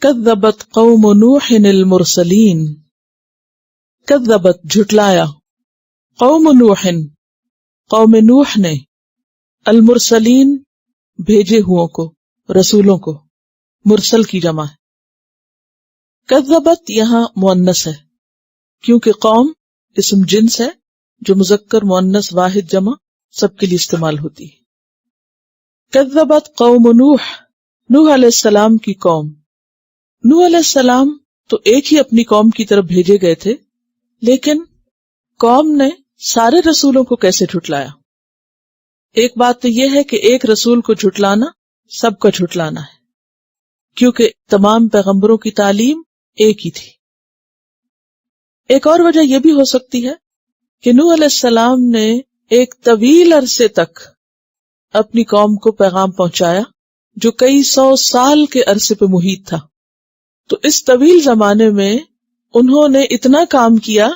کذبت قوم نوح المرسلین، کذبت جھٹلایا، قوم نوح قوم نوح نے، المرسلین بھیجے ہوں کو، رسولوں کو، مرسل کی جمع ہے۔ کذبت یہاں مؤنث ہے کیونکہ قوم اسم جنس ہے جو مذکر مؤنث واحد جمع سب کے لیے استعمال ہوتی ہے۔ کذبت قوم نوح، نوح علیہ السلام کی قوم۔ نوح علیہ السلام تو ایک ہی اپنی قوم کی طرف بھیجے گئے تھے، لیکن قوم نے سارے رسولوں کو کیسے جھٹلایا؟ ایک بات تو یہ ہے کہ ایک رسول کو جھٹلانا سب کا جھٹلانا ہے، کیونکہ تمام پیغمبروں کی تعلیم ایک ہی تھی۔ ایک اور وجہ یہ بھی ہو سکتی ہے کہ نوح علیہ السلام نے ایک طویل عرصے تک اپنی قوم کو پیغام پہنچایا جو کئی 100 سال کے عرصے پہ محیط تھا، تو اس طویل زمانے میں انہوں نے اتنا کام کیا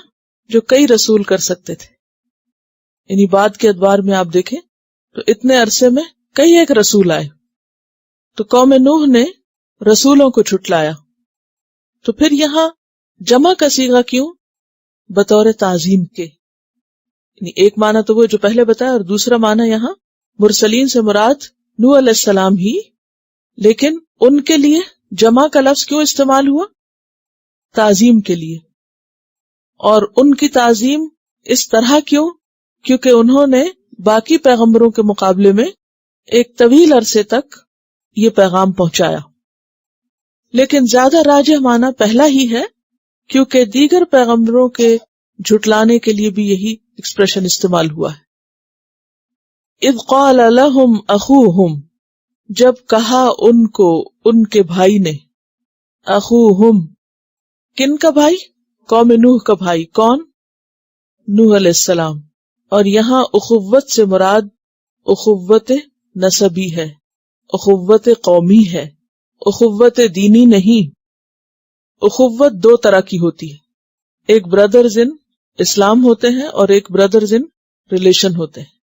جو کئی رسول کر سکتے تھے۔ یعنی بعد کے ادوار میں آپ دیکھیں تو اتنے عرصے میں کئی ایک رسول آئے، تو قوم نوح نے رسولوں کو جھٹلایا۔ تو پھر یہاں جمع کا صیغہ کیوں؟ بطور تعظیم کے، یعنی ایک معنی تو وہ جو پہلے بتایا اور دوسرا معنی یہاں مرسلین سے مراد نوح علیہ السلام ہی، لیکن ان کے لیے جمع کا لفظ کیوں استعمال ہوا؟ تعظیم کے لیے۔ اور ان کی تعظیم اس طرح کیوں؟ کیونکہ انہوں نے باقی پیغمبروں کے مقابلے میں ایک طویل عرصے تک یہ پیغام پہنچایا۔ لیکن زیادہ راجح معنی پہلا ہی ہے، کیونکہ دیگر پیغمبروں کے جھٹلانے کے لیے بھی یہی ایکسپریشن استعمال ہوا ہے۔ اذ قال لهم اخوهم، جب کہا ان کو ان کے بھائی نے، اخوہم کن کا بھائی؟ قوم نوح کا بھائی، کون؟ نوح علیہ السلام۔ اور یہاں اخوت سے مراد اخوت نسبی ہے، اخوت قومی ہے، اخوت دینی نہیں۔ اخوت دو طرح کی ہوتی ہے، ایک بردرز ان اسلام ہوتے ہیں اور ایک بردرز ان ریلیشن ہوتے ہیں۔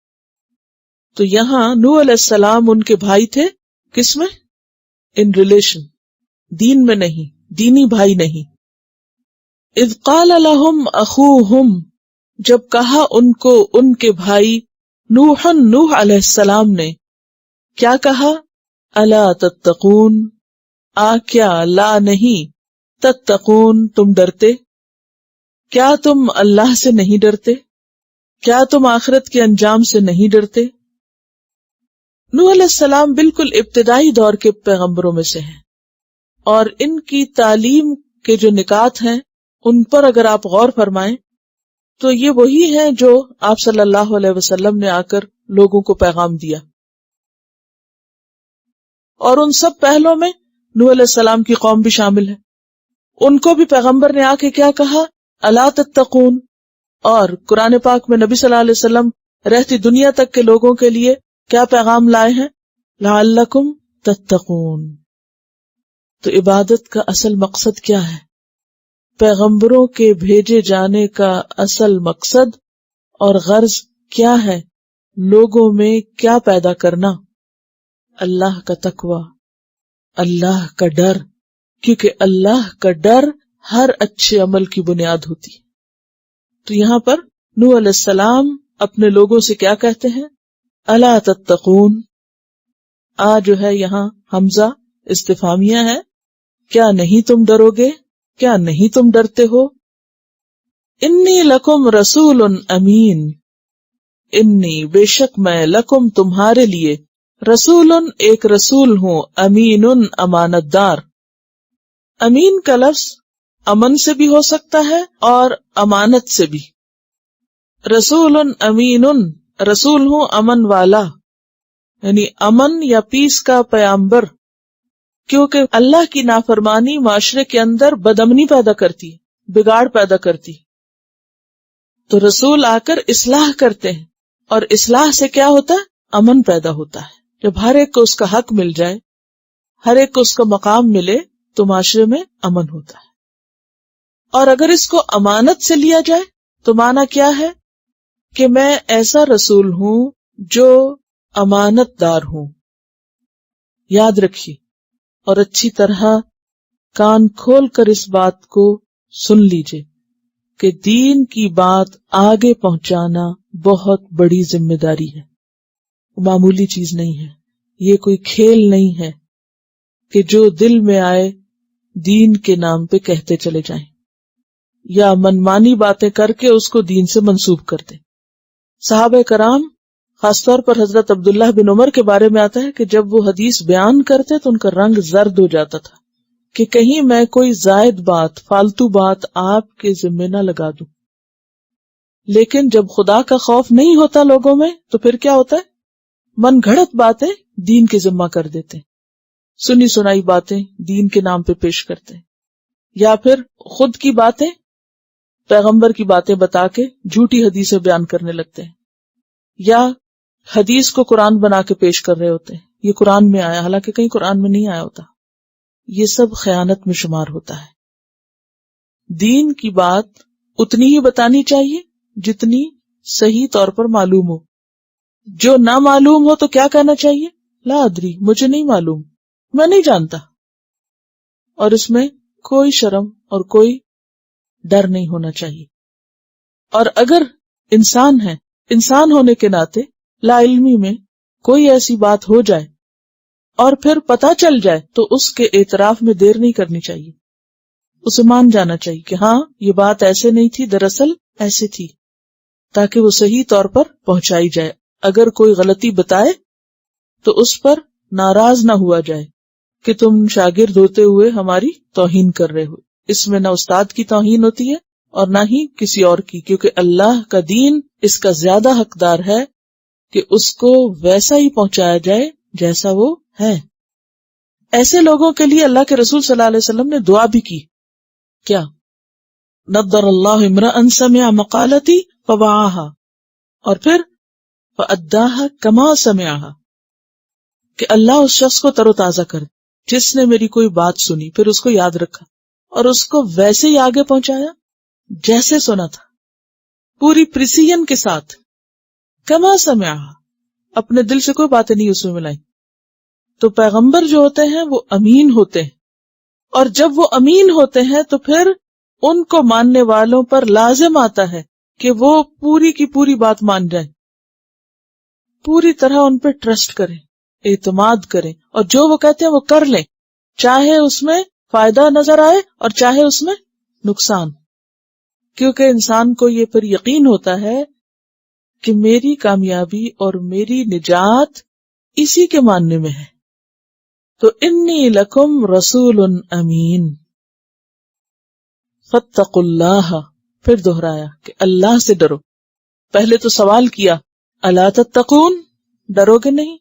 تو یہاں نوح علیہ السلام ان کے بھائی تھے، کس میں؟ ان ریلیشن، دین میں نہیں، دینی بھائی نہیں۔ اذ قال لهم اخوہم، جب کہا ان کو ان کے بھائی نوح علیہ السلام نے، کیا کہا؟ الا تتقون، کیا لا نہیں، تتقون تم ڈرتے، کیا تم اللہ سے نہیں ڈرتے، کیا تم آخرت کے انجام سے نہیں ڈرتے؟ نوح علیہ السلام بالکل ابتدائی دور کے پیغمبروں میں سے ہیں، اور ان کی تعلیم کے جو نکات ہیں ان پر اگر آپ غور فرمائیں تو یہ وہی ہیں جو آپ صلی اللہ علیہ وسلم نے آ کر لوگوں کو پیغام دیا، اور ان سب پہلوں میں نوح علیہ السلام کی قوم بھی شامل ہے۔ ان کو بھی پیغمبر نے آ کے کیا کہا؟ الا تتقون۔ اور قرآن پاک میں نبی صلی اللہ علیہ وسلم رہتی دنیا تک کے لوگوں کے لیے کیا پیغام لائے ہیں؟ لعلکم تتقون۔ تو عبادت کا اصل مقصد کیا ہے؟ پیغمبروں کے بھیجے جانے کا اصل مقصد اور غرض کیا ہے؟ لوگوں میں کیا پیدا کرنا؟ اللہ کا تقوی، اللہ کا ڈر، کیونکہ اللہ کا ڈر ہر اچھے عمل کی بنیاد ہوتی ہے۔ تو یہاں پر نوح علیہ السلام اپنے لوگوں سے کیا کہتے ہیں؟ الا تتقون۔ جو ہے یہاں حمزہ استفہامیہ ہے، کیا نہیں تم ڈرو گے، کیا نہیں تم ڈرتے ہو؟ انی لکم رسول امین، انی بے شک میں لکم تمہارے لیے رسول ایک رسول ہوں، امین امانت دار۔ امین کا لفظ امن سے بھی ہو سکتا ہے اور امانت سے بھی۔ رسول امین، رسول ہوں امن والا، یعنی امن یا پیس کا پیامبر، کیونکہ اللہ کی نافرمانی معاشرے کے اندر بدامنی پیدا کرتی ہے، بگاڑ پیدا کرتی ہے، تو رسول آ کر اصلاح کرتے ہیں، اور اصلاح سے کیا ہوتا ہے؟ امن پیدا ہوتا ہے۔ جب ہر ایک کو اس کا حق مل جائے، ہر ایک کو اس کا مقام ملے، تو معاشرے میں امن ہوتا ہے۔ اور اگر اس کو امانت سے لیا جائے تو معنی کیا ہے؟ کہ میں ایسا رسول ہوں جو امانت دار ہوں۔ یاد رکھیے اور اچھی طرح کان کھول کر اس بات کو سن لیجئے کہ دین کی بات آگے پہنچانا بہت بڑی ذمہ داری ہے، معمولی چیز نہیں ہے، یہ کوئی کھیل نہیں ہے کہ جو دل میں آئے دین کے نام پہ کہتے چلے جائیں یا منمانی باتیں کر کے اس کو دین سے منسوب کر دیں۔ صحابہ کرام خاص طور پر حضرت عبداللہ بن عمر کے بارے میں آتا ہے کہ جب وہ حدیث بیان کرتے تو ان کا رنگ زرد ہو جاتا تھا کہ کہیں میں کوئی زائد بات، فالتو بات آپ کے ذمہ نہ لگا دوں۔ لیکن جب خدا کا خوف نہیں ہوتا لوگوں میں تو پھر کیا ہوتا ہے؟ من گھڑت باتیں دین کے ذمہ کر دیتے، سنی سنائی باتیں دین کے نام پہ پیش کرتے، یا پھر خود کی باتیں پیغمبر کی باتیں بتا کے جھوٹی حدیثیں بیان کرنے لگتے ہیں، یا حدیث کو قرآن بنا کے پیش کر رہے ہوتے ہیں، یہ قرآن میں آیا حالانکہ کہیں قرآن میں نہیں آیا ہوتا۔ یہ سب خیانت میں شمار ہوتا ہے۔ دین کی بات اتنی ہی بتانی چاہیے جتنی صحیح طور پر معلوم ہو، جو نہ معلوم ہو تو کیا کہنا چاہیے؟ لا ادری، مجھے نہیں معلوم، میں نہیں جانتا، اور اس میں کوئی شرم اور کوئی ڈر نہیں ہونا چاہیے۔ اور اگر انسان ہے، انسان ہونے کے ناطے لا علمی میں کوئی ایسی بات ہو جائے اور پھر پتہ چل جائے تو اس کے اعتراف میں دیر نہیں کرنی چاہیے، اسے مان جانا چاہیے کہ ہاں یہ بات ایسے نہیں تھی، دراصل ایسے تھی، تاکہ وہ صحیح طور پر پہنچائی جائے۔ اگر کوئی غلطی بتائے تو اس پر ناراض نہ ہوا جائے کہ تم شاگرد ہوتے ہوئے ہماری توہین کر رہے ہو۔ اس میں نہ استاد کی توہین ہوتی ہے اور نہ ہی کسی اور کی، کیونکہ اللہ کا دین اس کا زیادہ حقدار ہے کہ اس کو ویسا ہی پہنچایا جائے جیسا وہ ہے۔ ایسے لوگوں کے لیے اللہ کے رسول صلی اللہ علیہ وسلم نے دعا بھی کی، کیا؟ نضر اللہ امرأ سمع مقالتی فوعاها، اور پھر فأداها کما سمعها، کہ اللہ اس شخص کو تر و تازہ کر جس نے میری کوئی بات سنی پھر اس کو یاد رکھا اور اس کو ویسے ہی آگے پہنچایا جیسے سنا تھا، پوری پریسیژن کے ساتھ، کما سمعها، اپنے دل سے کوئی باتیں نہیں اس میں ملائی۔ تو پیغمبر جو ہوتے ہیں وہ امین ہوتے ہیں، اور جب وہ امین ہوتے ہیں تو پھر ان کو ماننے والوں پر لازم آتا ہے کہ وہ پوری کی پوری بات مان جائیں، پوری طرح ان پہ ٹرسٹ کریں، اعتماد کریں، اور جو وہ کہتے ہیں وہ کر لیں، چاہے اس میں فائدہ نظر آئے اور چاہے اس میں نقصان، کیونکہ انسان کو یہ پھر یقین ہوتا ہے کہ میری کامیابی اور میری نجات اسی کے ماننے میں ہے۔ تو انی لکم رسول امین فاتقوا اللہ، پھر دہرایا کہ اللہ سے ڈرو۔ پہلے تو سوال کیا الا تتقون، ڈرو گے نہیں؟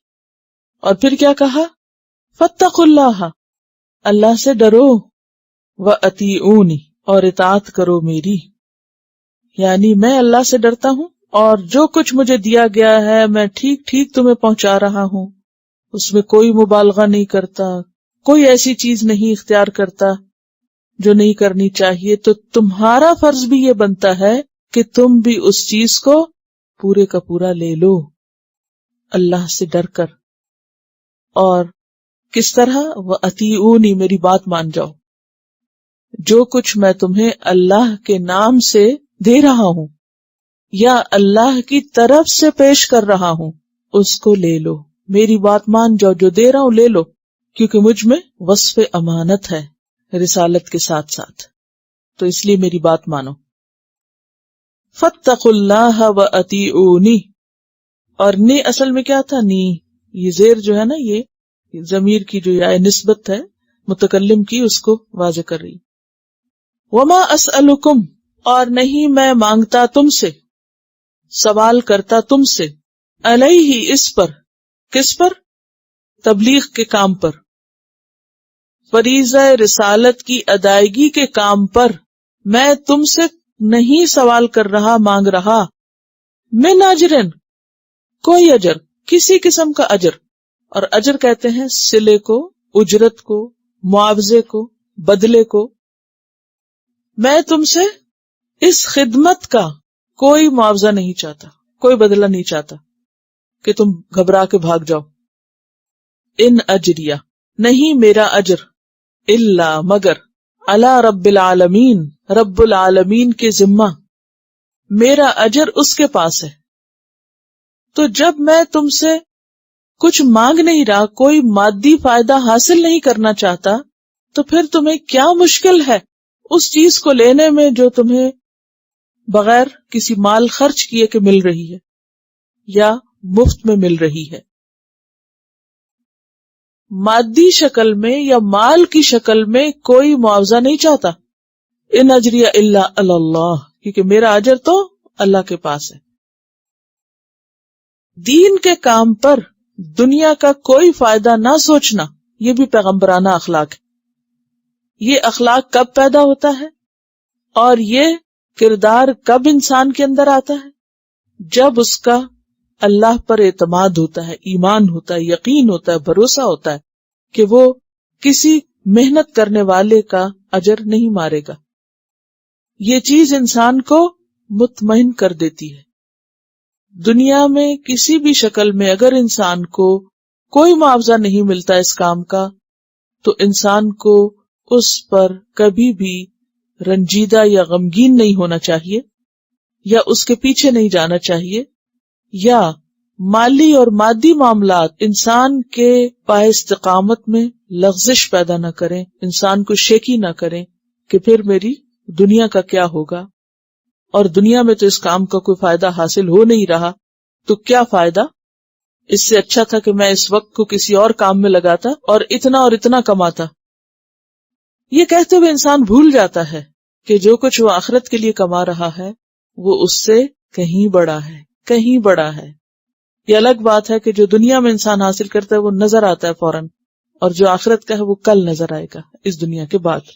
اور پھر کیا کہا؟ فاتقوا اللہ، اللہ سے ڈرو، واطیعونی، اور اطاعت کرو میری، یعنی میں اللہ سے ڈرتا ہوں اور جو کچھ مجھے دیا گیا ہے میں ٹھیک ٹھیک تمہیں پہنچا رہا ہوں، اس میں کوئی مبالغہ نہیں کرتا، کوئی ایسی چیز نہیں اختیار کرتا جو نہیں کرنی چاہیے۔ تو تمہارا فرض بھی یہ بنتا ہے کہ تم بھی اس چیز کو پورے کا پورا لے لو اللہ سے ڈر کر۔ اور کس طرح؟ وَأَطِیعُونِ، میری بات مان جاؤ، جو کچھ میں تمہیں اللہ کے نام سے دے رہا ہوں یا اللہ کی طرف سے پیش کر رہا ہوں اس کو لے لو، میری بات مان جاؤ، جو دے رہا ہوں لے لو، کیونکہ مجھ میں وصف امانت ہے رسالت کے ساتھ ساتھ، تو اس لیے میری بات مانو۔ فاتقوا اللہ واطیعونی، اور نی اصل میں کیا تھا؟ نی، یہ زیر جو ہے نا، یہ ضمیر کی جو یا نسبت ہے متکلم کی، اس کو واضح کر رہی۔ وما اسألکم، اور نہیں میں مانگتا تم سے، سوال کرتا تم سے، علیہ، اس پر، کس پر؟ تبلیغ کے کام پر، فریضہ رسالت کی ادائیگی کے کام پر میں تم سے نہیں سوال کر رہا، مانگ رہا، من اجرن، کوئی اجر، کسی قسم کا اجر، اور اجر کہتے ہیں صلے کو، اجرت کو، معاوضے کو، بدلے کو۔ میں تم سے اس خدمت کا کوئی معاوضہ نہیں چاہتا، کوئی بدلہ نہیں چاہتا کہ تم گھبرا کے بھاگ جاؤ۔ ان اجریہ، نہیں میرا اجر، الا مگر علی رب العالمین رب العالمین کے ذمہ، میرا اجر اس کے پاس ہے۔ تو جب میں تم سے کچھ مانگ نہیں رہا، کوئی مادی فائدہ حاصل نہیں کرنا چاہتا، تو پھر تمہیں کیا مشکل ہے اس چیز کو لینے میں جو تمہیں بغیر کسی مال خرچ کیے کہ مل رہی ہے یا مفت میں مل رہی ہے۔ مادی شکل میں یا مال کی شکل میں کوئی معاوضہ نہیں چاہتا۔ ان اجری الا علی اللہ، کیونکہ میرا اجر تو اللہ کے پاس ہے۔ دین کے کام پر دنیا کا کوئی فائدہ نہ سوچنا، یہ بھی پیغمبرانہ اخلاق ہے۔ یہ اخلاق کب پیدا ہوتا ہے اور یہ کردار کب انسان کے اندر آتا ہے؟ جب اس کا اللہ پر اعتماد ہوتا ہے، ایمان ہوتا ہے، یقین ہوتا ہے، بھروسہ ہوتا ہے کہ وہ کسی محنت کرنے والے کا اجر نہیں مارے گا۔ یہ چیز انسان کو مطمئن کر دیتی ہے۔ دنیا میں کسی بھی شکل میں اگر انسان کو کوئی معاوضہ نہیں ملتا اس کام کا، تو انسان کو اس پر کبھی بھی رنجیدہ یا غمگین نہیں ہونا چاہیے، یا اس کے پیچھے نہیں جانا چاہیے، یا مالی اور مادی معاملات انسان کے پائے استقامت میں لغزش پیدا نہ کریں، انسان کو شیکی نہ کریں کہ پھر میری دنیا کا کیا ہوگا، اور دنیا میں تو اس کام کا کوئی فائدہ حاصل ہو نہیں رہا، تو کیا فائدہ؟ اس سے اچھا تھا کہ میں اس وقت کو کسی اور کام میں لگاتا اور اتنا کماتا۔ یہ کہتے ہوئے انسان بھول جاتا ہے کہ جو کچھ وہ آخرت کے لیے کما رہا ہے وہ اس سے کہیں بڑا ہے، کہیں بڑا ہے۔ یہ الگ بات ہے کہ جو دنیا میں انسان حاصل کرتا ہے وہ نظر آتا ہے فوراً، اور جو آخرت کا ہے وہ کل نظر آئے گا اس دنیا کے بعد۔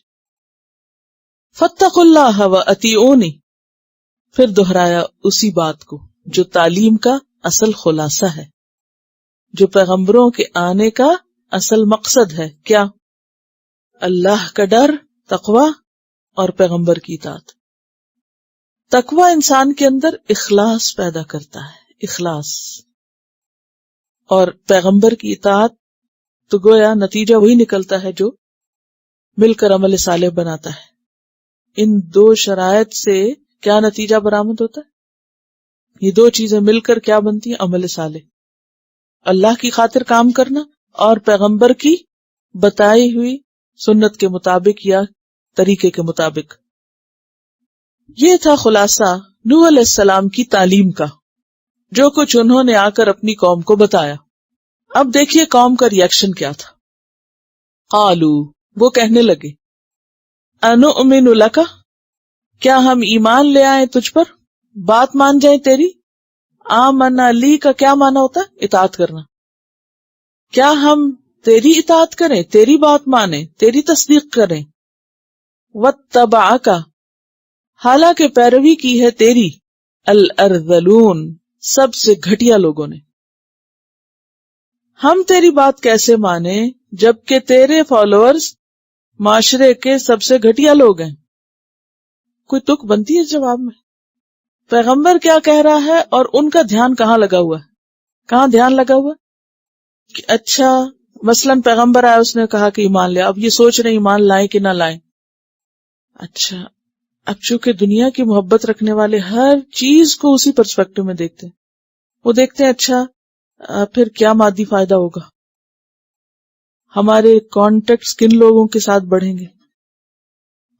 فاتقوا اللہ واطیعونی، پھر دہرایا اسی بات کو جو تعلیم کا اصل خلاصہ ہے، جو پیغمبروں کے آنے کا اصل مقصد ہے۔ کیا؟ اللہ کا ڈر، تقوی اور پیغمبر کی اطاعت۔ تقوی انسان کے اندر اخلاص پیدا کرتا ہے، اخلاص، اور پیغمبر کی اطاعت تو گویا نتیجہ وہی نکلتا ہے جو مل کر عمل صالح بناتا ہے۔ ان دو شرائط سے کیا نتیجہ برآمد ہوتا ہے؟ یہ دو چیزیں مل کر کیا بنتی ہیں؟ عمل صالح، اللہ کی خاطر کام کرنا اور پیغمبر کی بتائی ہوئی سنت کے مطابق یا طریقے کے مطابق۔ یہ تھا خلاصہ نوح علیہ السلام کی تعلیم کا، جو کچھ انہوں نے آ کر اپنی قوم کو بتایا۔ اب دیکھیے قوم کا ریئیکشن کیا تھا۔ قالو، وہ کہنے لگے، انؤمن لک، کیا ہم ایمان لے آئیں تجھ پر، بات مان جائیں تیری۔ آمنا لی کا کیا معنی ہوتا ہے؟ اطاعت کرنا۔ کیا ہم تیری اطاعت کریں، تیری بات مانیں، تیری تصدیق کریں۔ واتبعک، حالانکہ پیروی کی ہے تیری الارذلون، سب سے گھٹیا لوگوں نے۔ ہم تیری بات کیسے مانیں جبکہ تیرے فالوورز معاشرے کے سب سے گھٹیا لوگ ہیں؟ کوئی تک بنتی ہے اس جواب میں؟ پیغمبر کیا کہہ رہا ہے اور ان کا دھیان کہاں لگا ہوا ہے؟ کہاں دھیان لگا ہوا ہے؟ کہ اچھا مثلاً پیغمبر آیا، اس نے کہا کہ ایمان لے، اب یہ سوچ رہے ایمان لائیں کہ نہ لائیں۔ اچھا، اب چونکہ دنیا کی محبت رکھنے والے ہر چیز کو اسی پرسپیکٹو میں دیکھتے ہیں، وہ دیکھتے ہیں اچھا پھر کیا مادی فائدہ ہوگا، ہمارے کانٹیکٹس کن لوگوں کے ساتھ بڑھیں گے،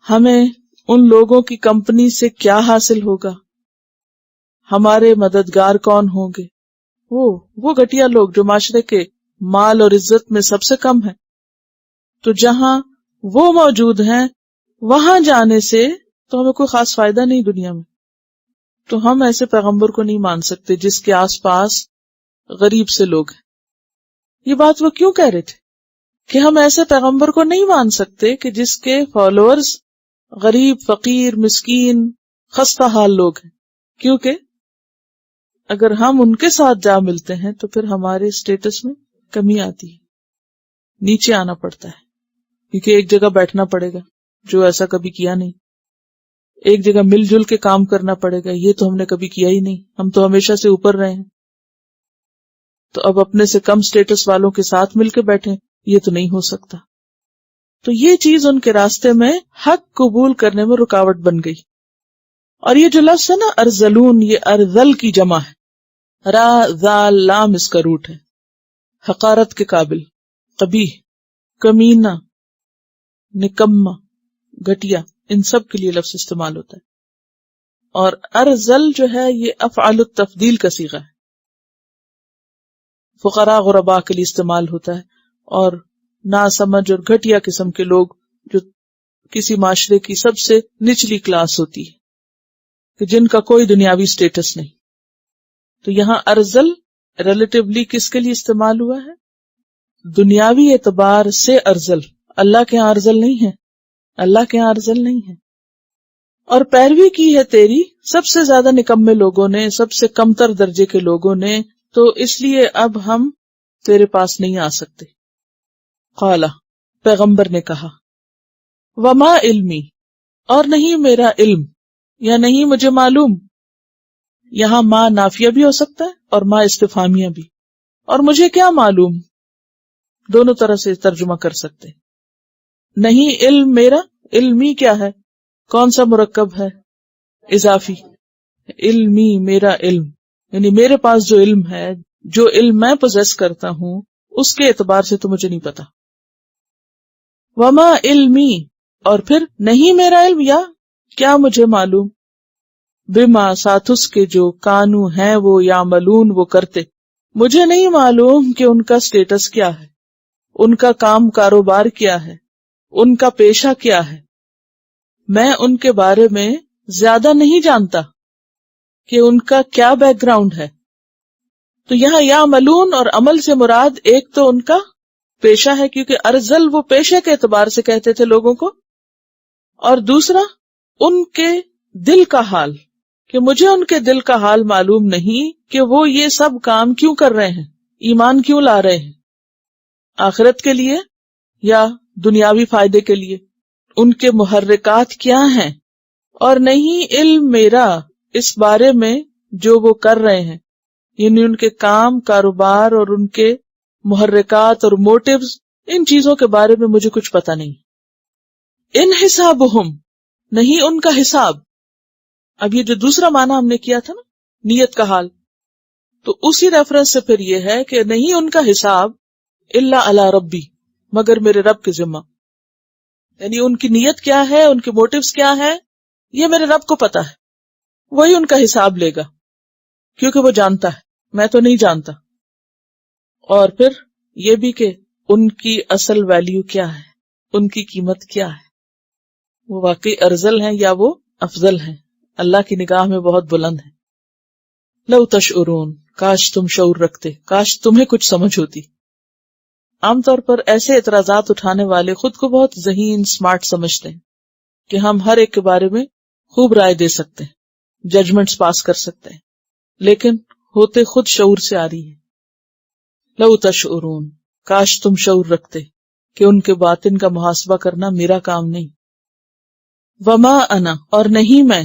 ہمیں ان لوگوں کی کمپنی سے کیا حاصل ہوگا، ہمارے مددگار کون ہوں گے۔ وہ گھٹیا لوگ جو معاشرے کے مال اور عزت میں سب سے کم ہیں، تو جہاں وہ موجود ہیں وہاں جانے سے تو ہمیں کوئی خاص فائدہ نہیں دنیا میں، تو ہم ایسے پیغمبر کو نہیں مان سکتے جس کے آس پاس غریب سے لوگ ہیں۔ یہ بات وہ کیوں کہہ رہے تھے کہ ہم ایسے پیغمبر کو نہیں مان سکتے کہ جس کے فالوورز غریب، فقیر، مسکین، خستہ حال لوگ ہیں، کیونکہ اگر ہم ان کے ساتھ جا ملتے ہیں تو پھر ہمارے اسٹیٹس میں کمی آتی ہے، نیچے آنا پڑتا ہے، کیونکہ ایک جگہ بیٹھنا پڑے گا جو ایسا کبھی کیا نہیں، ایک جگہ مل جل کے کام کرنا پڑے گا، یہ تو ہم نے کبھی کیا ہی نہیں، ہم تو ہمیشہ سے اوپر رہے ہیں، تو اب اپنے سے کم اسٹیٹس والوں کے ساتھ مل کے بیٹھیں، یہ تو نہیں ہو سکتا۔ تو یہ چیز ان کے راستے میں حق قبول کرنے میں رکاوٹ بن گئی. اور یہ جو لفظ ہے نا ارزلون، یہ ارزل کی جمع ہے، را ذال لام اس کا روٹ ہے. حقارت کے قابل، قبیح، کمینہ، نکما، گھٹیا، ان سب کے لیے لفظ استعمال ہوتا ہے. اور ارزل جو ہے یہ افعال التفضیل کا صیغہ ہے، فقراء غرباء کے لیے استعمال ہوتا ہے. اور ناسمجھ اور گھٹیا قسم کے لوگ جو کسی معاشرے کی سب سے نچلی کلاس ہوتی ہے کہ جن کا کوئی دنیاوی سٹیٹس نہیں. تو یہاں ارزل ریلیٹیولی کس کے لیے استعمال ہوا ہے؟ دنیاوی اعتبار سے ارزل. اللہ کے یہاں ارزل نہیں ہے، اللہ کے یہاں ارزل نہیں ہے. اور پیروی کی ہے تیری سب سے زیادہ نکمے لوگوں نے، سب سے کمتر درجے کے لوگوں نے، تو اس لیے اب ہم تیرے پاس نہیں آ سکتے. قال، پیغمبر نے کہا، وما علمی، اور نہیں میرا علم یا نہیں مجھے معلوم. یہاں ما نافیہ بھی ہو سکتا ہے اور ما استفہامیہ بھی. اور مجھے کیا معلوم، دونوں طرح سے ترجمہ کر سکتے. نہیں علم میرا، علمی کیا ہے، کون سا مرکب ہے، اضافی. علمی میرا علم، یعنی میرے پاس جو علم ہے، جو علم میں پوزیس کرتا ہوں، اس کے اعتبار سے تو مجھے نہیں پتا. وما علمی، اور پھر نہیں میرا علم یا کیا مجھے معلوم، بما ساتھ اس کے جو کانو ہیں وہ یعملون وہ کرتے. مجھے نہیں معلوم کہ ان کا سٹیٹس کیا ہے، ان کا کام کاروبار کیا ہے، ان کا پیشہ کیا ہے. میں ان کے بارے میں زیادہ نہیں جانتا کہ ان کا کیا بیک گراؤنڈ ہے. تو یہاں یعملون اور عمل سے مراد ایک تو ان کا پیشہ ہے، کیونکہ ارزل وہ پیشے کے اعتبار سے کہتے تھے لوگوں کو، اور دوسرا ان کے دل کا حال، کہ مجھے ان کے دل کا حال معلوم نہیں کہ وہ یہ سب کام کیوں کر رہے ہیں، ایمان کیوں لا رہے ہیں، آخرت کے لیے یا دنیاوی فائدے کے لیے. ان کے محرکات کیا ہیں، اور نہیں علم میرا اس بارے میں جو وہ کر رہے ہیں، یعنی ان کے کام کاروبار اور ان کے محرکات اور موٹیوز، ان چیزوں کے بارے میں مجھے کچھ پتا نہیں. ان حسابہم، نہیں ان کا حساب. اب یہ جو دوسرا معنی ہم نے کیا تھا نا، نیت کا حال، تو اسی ریفرنس سے پھر یہ ہے کہ نہیں ان کا حساب الا علی ربی، مگر میرے رب کے ذمہ. یعنی ان کی نیت کیا ہے، ان کے موٹیوز کیا ہے، یہ میرے رب کو پتا ہے، وہی ان کا حساب لے گا، کیونکہ وہ جانتا ہے، میں تو نہیں جانتا. اور پھر یہ بھی کہ ان کی اصل ویلیو کیا ہے، ان کی قیمت کیا ہے، وہ واقعی ارزل ہیں یا وہ افضل ہیں، اللہ کی نگاہ میں بہت بلند ہیں. لو تشعرون، کاش تم شعور رکھتے، کاش تمہیں کچھ سمجھ ہوتی. عام طور پر ایسے اعتراضات اٹھانے والے خود کو بہت ذہین سمارٹ سمجھتے ہیں کہ ہم ہر ایک کے بارے میں خوب رائے دے سکتے ہیں، ججمنٹس پاس کر سکتے ہیں، لیکن ہوتے خود شعور سے آ رہی ہے. لو تشعرون، کاش تم شعور رکھتے کہ ان کے باطن کا محاسبہ کرنا میرا کام نہیں. وما انا، اور نہیں میں،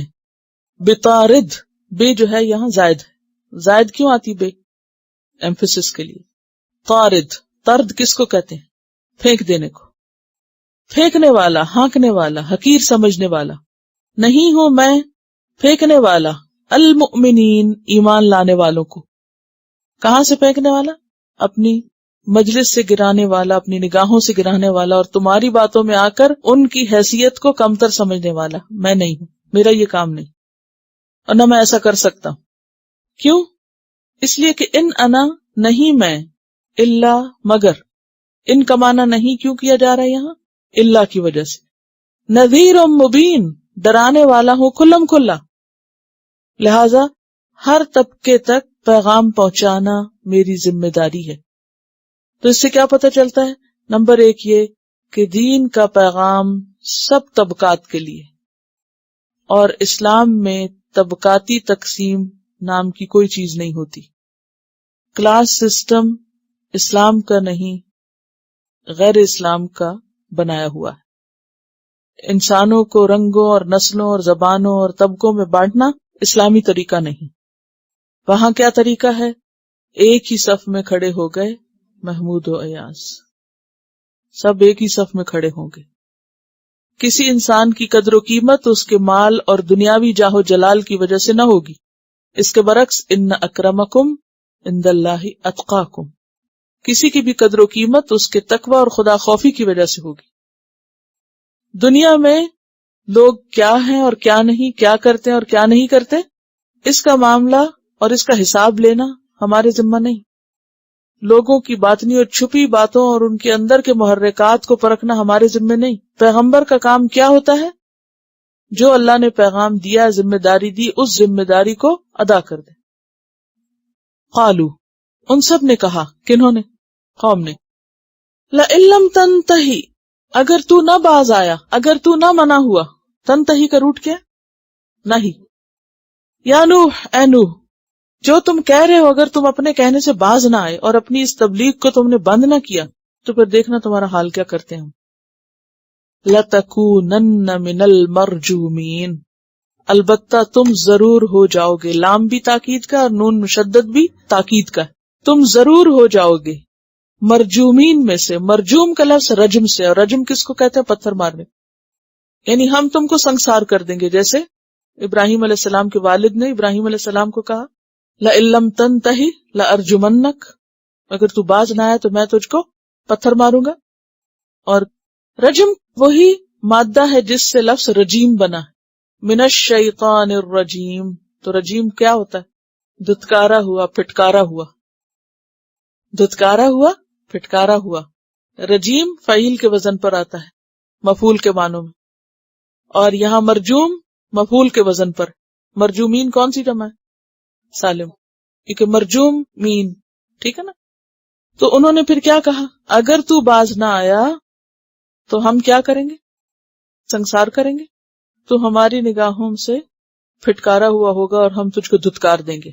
بطارد، بے جو ہے یہاں زائد ہے. زائد کیوں آتی بے؟ ایمفیسس کے لیے. طارد، طرد کس کو کہتے ہیں؟ پھینک دینے کو، پھینکنے والا، ہانکنے والا، حقیر سمجھنے والا. نہیں ہوں میں پھینکنے والا المؤمنین، ایمان لانے والوں کو. کہاں سے پھینکنے والا؟ اپنی مجلس سے گرانے والا، اپنی نگاہوں سے گرانے والا، اور تمہاری باتوں میں آ کر ان کی حیثیت کو کمتر سمجھنے والا. میں نہیں ہوں، میرا یہ کام نہیں، اور نہ میں ایسا کر سکتا ہوں. کیوں؟ اس لیے کہ ان انا، نہیں میں، اللہ، مگر. ان کا معنی نہیں کیوں کیا جا رہا ہے یہاں؟ اللہ کی وجہ سے. نذیر مبین، ڈرانے والا ہوں کھلم کھلا، لہذا ہر طبقے تک پیغام پہنچانا میری ذمہ داری ہے. تو اس سے کیا پتہ چلتا ہے؟ نمبر ایک یہ کہ دین کا پیغام سب طبقات کے لیے، اور اسلام میں طبقاتی تقسیم نام کی کوئی چیز نہیں ہوتی. کلاس سسٹم اسلام کا نہیں، غیر اسلام کا بنایا ہوا ہے. انسانوں کو رنگوں اور نسلوں اور زبانوں اور طبقوں میں بانٹنا اسلامی طریقہ نہیں. وہاں کیا طریقہ ہے؟ ایک ہی صف میں کھڑے ہو گئے محمود و ایاز، سب ایک ہی صف میں کھڑے ہوں گے. کسی انسان کی قدر و قیمت اس کے مال اور دنیاوی جاہ و جلال کی وجہ سے نہ ہوگی، اس کے برعکس ان اکرمکم عند اللہ اتقاکم، کسی کی بھی قدر و قیمت اس کے تقوی اور خدا خوفی کی وجہ سے ہوگی۔ دنیا میں لوگ کیا ہیں اور کیا نہیں، کیا کرتے ہیں اور کیا نہیں کرتے، اس کا معاملہ اور اس کا حساب لینا ہمارے ذمہ نہیں۔ لوگوں کی باطنی اور چھپی باتوں اور ان کے اندر کے محرکات کو پرکھنا ہمارے ذمہ نہیں۔ پیغمبر کا کام کیا ہوتا ہے؟ جو اللہ نے پیغام دیا، ذمہ داری دی، اس ذمہ داری کو ادا کر دے۔ قالو، ان سب نے کہا، کنہوں نے؟ قوم نے، لئن لم تنتہی، اگر تو نہ باز آیا، اگر تو نہ منع ہوا۔ تنتہی کا روٹ کیا؟ نہیں۔ یا نوح، اے نوح، جو تم کہہ رہے ہو اگر تم اپنے کہنے سے باز نہ آئے اور اپنی اس تبلیغ کو تم نے بند نہ کیا تو پھر دیکھنا تمہارا حال کیا کرتے ہیں۔ لَتَكُونَنَّ مِنَ الْمَرْجُومِينَ، البتہ تم ضرور ہو جاؤ گے، لام بھی تاکید کا اور نون مشدد بھی تاکید کا، تم ضرور ہو جاؤ گے مرجومین میں سے۔ مرجوم کا لفظ رجم سے، اور رجم کس کو کہتے ہیں؟ پتھر مارنے، یعنی ہم تم کو سنسار کر دیں گے۔ جیسے ابراہیم علیہ السلام کے والد نے ابراہیم علیہ السلام کو کہا لَإِن لَّمْ تَنْتَهِ لَأَرْجُمَنَّكَ، اگر تو باز نہ آیا تو میں تجھ کو پتھر ماروں گا۔ اور رجم وہی مادہ ہے جس سے لفظ رجیم بنا ہے، من الشیطان الرجیم۔ تو رجیم کیا ہوتا ہے؟ دھتکارا ہوا، پھٹکارا ہوا، دھتکارا ہوا، پھٹکارا ہوا۔ رجیم فعیل کے وزن پر آتا ہے، مفعول کے معنوں میں، اور یہاں مرجوم مفعول کے وزن پر۔ مرجومین کون سی جمع ہے؟ سالم، کیونکہ مرجوم مین، ٹھیک ہے نا۔ تو انہوں نے پھر کیا کہا؟ اگر تو باز نہ آیا تو ہم کیا کریں گے؟ سنسار کریں گے، تو ہماری نگاہوں سے پھٹکارا ہوا ہوگا اور ہم تجھ کو دھتکار دیں گے۔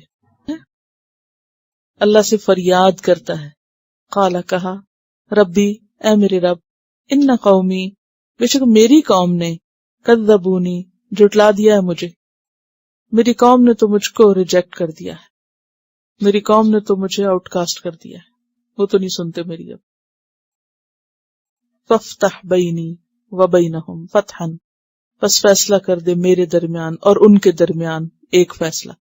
اللہ سے فریاد کرتا ہے۔ قال، کہا، ربی، اے میرے رب، ان قومی، بے شک میری قوم نے، کذبونی، جھٹلا دیا ہے مجھے، میری قوم نے تو مجھ کو ریجیکٹ کر دیا ہے، میری قوم نے تو مجھے آؤٹ کاسٹ کر دیا ہے، وہ تو نہیں سنتے میری اب۔ فافتح بینی وبینہم فتحا، پس فیصلہ کر دے میرے درمیان اور ان کے درمیان ایک فیصلہ۔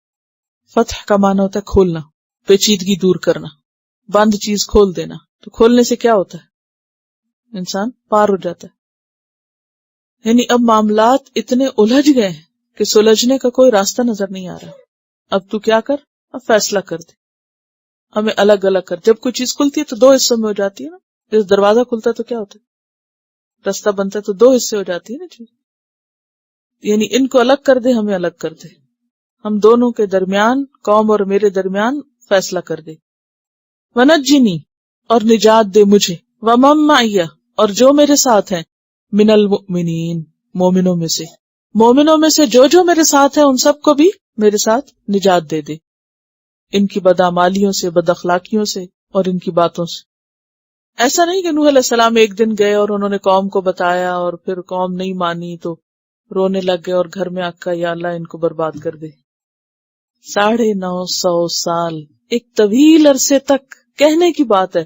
فتح کا معنی ہوتا ہے کھولنا، پیچیدگی دور کرنا، بند چیز کھول دینا۔ تو کھولنے سے کیا ہوتا ہے؟ انسان پار ہو جاتا ہے۔ یعنی اب معاملات اتنے الجھ گئے ہیں کہ سلجھنے کا کوئی راستہ نظر نہیں آ رہا۔ اب تو کیا کر، اب فیصلہ کر دے، ہمیں الگ الگ کر۔ جب کوئی چیز کھلتی ہے تو دو حصوں میں ہو جاتی ہے نا، جس دروازہ کھلتا ہے تو کیا ہوتا ہے؟ راستہ بنتا ہے تو دو حصے ہو جاتی ہے نا چیز۔ یعنی ان کو الگ کر دے، ہمیں الگ کر دے، ہم دونوں کے درمیان، قوم اور میرے درمیان فیصلہ کر دے۔ ونجنی، اور نجات دے مجھے، ومن معی، اور جو میرے ساتھ ہیں، من المؤمنین، مومنوں میں سے، مومنوں میں سے جو جو میرے ساتھ ہیں ان سب کو بھی میرے ساتھ نجات دے دے، ان کی بدعمالیوں سے، بد اخلاقیوں سے اور ان کی باتوں سے۔ ایسا نہیں کہ نوح علیہ السلام ایک دن گئے اور انہوں نے قوم کو بتایا اور پھر قوم نہیں مانی تو رونے لگ گئے اور گھر میں آکا یا اللہ ان کو برباد کر دے۔ 950 سال، ایک طویل عرصے تک کہنے کی بات ہے،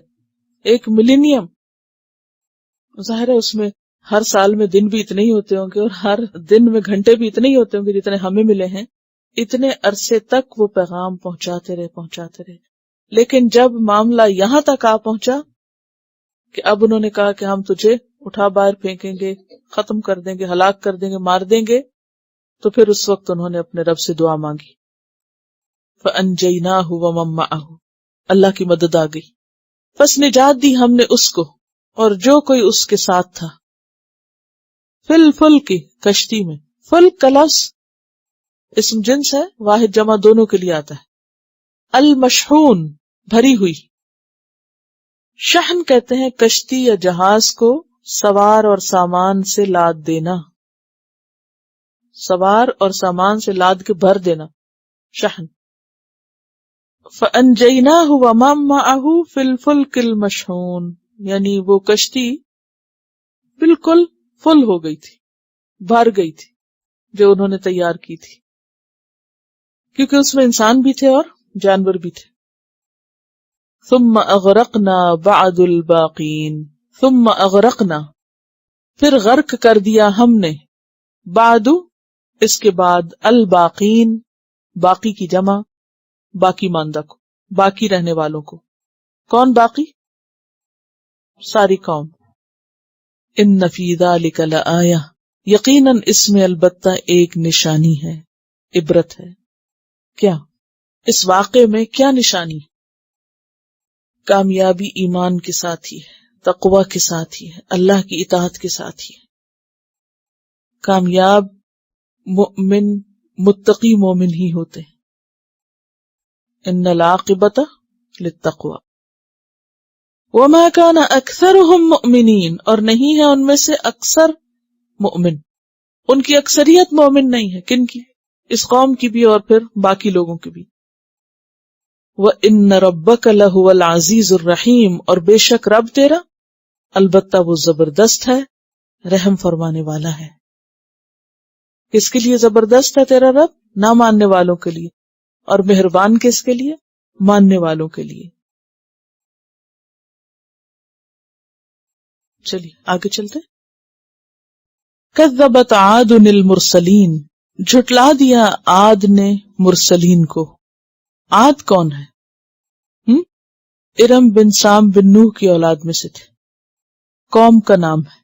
ایک ملینیم۔ ظاہر ہے اس میں ہر سال میں دن بھی اتنے ہی ہوتے ہوں گے اور ہر دن میں گھنٹے بھی اتنے ہی ہوتے ہوں گے جتنے ہمیں ملے ہیں۔ اتنے عرصے تک وہ پیغام پہنچاتے رہے۔ لیکن جب معاملہ یہاں تک آ پہنچا کہ اب انہوں نے کہا کہ ہم تجھے اٹھا باہر پھینکیں گے، ختم کر دیں گے، ہلاک کر دیں گے، مار دیں گے، تو پھر اس وقت انہوں نے اپنے رب سے دعا مانگی۔ فَأَنْجَيْنَاهُ وَمَن مَّعَهُ، اللہ کی مدد آ گئی، پس نجات دی ہم نے اس کو اور جو کوئی اس کے ساتھ تھا، فل کی کشتی میں۔ فل کا لفظ اسم جنس ہے، واحد جمع دونوں کے لیے آتا ہے۔ المشحون، بھری ہوئی۔ شحن کہتے ہیں کشتی یا جہاز کو سوار اور سامان سے لاد دینا، سوار اور سامان سے لاد کے بھر دینا، شحن۔ فَأَنْجَيْنَاهُ وَمَن مَّعَهُ فِي الْفُلْكِ الْمَشْحُونِ، یعنی وہ کشتی بالکل فل ہو گئی تھی، بھر گئی تھی، جو انہوں نے تیار کی تھی، کیونکہ اس میں انسان بھی تھے اور جانور بھی تھے۔ ثم اغرقنا بعد الباقین، ثم اغرقنا، پھر غرق کر دیا ہم نے، بعد اس کے بعد، الباقین باقی کی جمع، باقی ماندہ کو، باقی رہنے والوں کو. کون باقی؟ ساری قوم. ان فی ذلک لآیہ، یقیناً اس میں البتہ ایک نشانی ہے، عبرت ہے. کیا؟ اس واقعے میں کیا نشانی؟ کامیابی ایمان کے ساتھ ہی ہے، تقوی کے ساتھ ہی ہے، اللہ کی اطاعت کے ساتھ ہی ہے. کامیاب مؤمن متقی مومن ہی ہوتے ہیں. ان العاقبۃ للتقوی وما كان اکثرهم مؤمنین، اور نہیں ہے ان میں سے اکثر مؤمن. ان کی اکثریت مومن نہیں ہے. کن کی؟ اس قوم کی بھی اور پھر باقی لوگوں کی بھی. وَإِنَّ رَبَّكَ لَهُوَ الْعَزِيزُ الرَّحِيمُ، اور بے شک رب تیرا البتہ وہ زبردست ہے، رحم فرمانے والا ہے. کس کے لیے زبردست ہے تیرا رب؟ نہ ماننے والوں کے لیے. اور مہربان کس کے لیے؟ ماننے والوں کے لیے. چلیے آگے چلتے. کذبت عاد المرسلین، جھٹلا دیا عاد نے مرسلین کو. عاد کون ہے؟ ارم بن سام بن نوح کی اولاد میں سے تھے. قوم کا نام ہے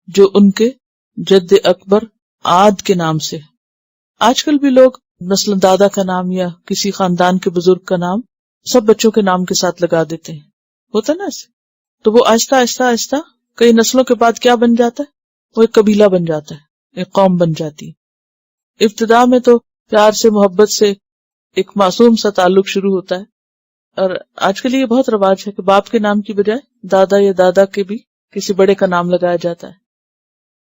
جو ان کے جد اکبر عاد کے نام سے. آج کل بھی لوگ مثلا دادا کا نام یا کسی خاندان کے بزرگ کا نام سب بچوں کے نام کے ساتھ لگا دیتے ہیں. ہوتا نا ایسے؟ تو وہ آہستہ آہستہ آہستہ کئی نسلوں کے بعد کیا بن جاتا ہے؟ وہ ایک قبیلہ بن جاتا ہے، ایک قوم بن جاتی ہے. ابتدا میں تو پیار سے محبت سے ایک معصوم سا تعلق شروع ہوتا ہے. اور آج کل یہ بہت رواج ہے کہ باپ کے نام کی بجائے دادا یا دادا کے بھی کسی بڑے کا نام لگایا جاتا ہے.